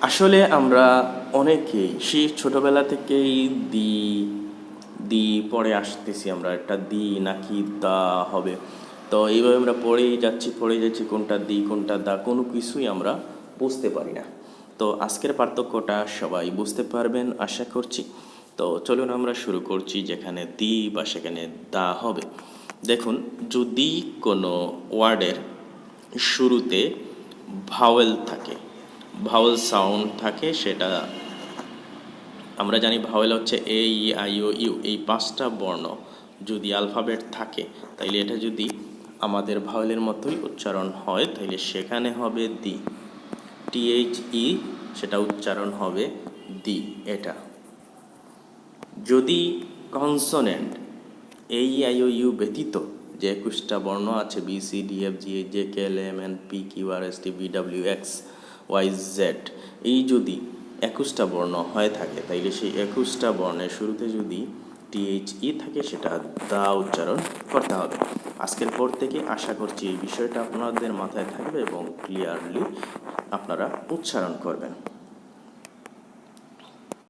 আসলে আমরা অনেকেই সেই ছোটবেলা থেকেই দি দি পড়ে আসতেছি, আমরা একটা দি নাকি দা হবে। তো এইভাবে আমরা পড়েই যাচ্ছি, কোনটা দি কোনটা দা কোনো কিছুই আমরা বুঝতে পারি না। তো আজকের পার্থক্যটা সবাই বুঝতে পারবেন আশা করছি। তো চলুন আমরা শুরু করছি, যেখানে দি বা সেখানে দা হবে। দেখুন, যদি কোনো ওয়ার্ডের শুরুতে ভাওয়েল থাকে, ভাওয়েল সাউন্ড থাকে, সেটা আমরা জানি ভাওয়েল হচ্ছে এ ই আই ও ইউ, এই পাঁচটা বর্ণ যদি অ্যালফাবেট থাকে, তাইলে এটা যদি আমাদের ভাওয়েলের মতোই উচ্চারণ হয়, তাইলে সেখানে হবে দি। টিএইচ ই, সেটা উচ্চারণ হবে দি। এটা যদি consonant A E I O U ব্যতীত যে 21টা বর্ণ আছে, B C D F G H J K L M N P Q R S T V W X Y Z, এই যদি 21টা বর্ণ হয়ে থাকে, তাইলে সেই 21টা বর্ণের শুরুতে যদি টিএইচ ই থাকে, সেটা দা উচ্চারণ করতে হবে। আজকের পর থেকে আশা করছি এই বিষয়টা আপনাদের মাথায় থাকবে এবং ক্লিয়ারলি আপনারা উচ্চারণ করবেন।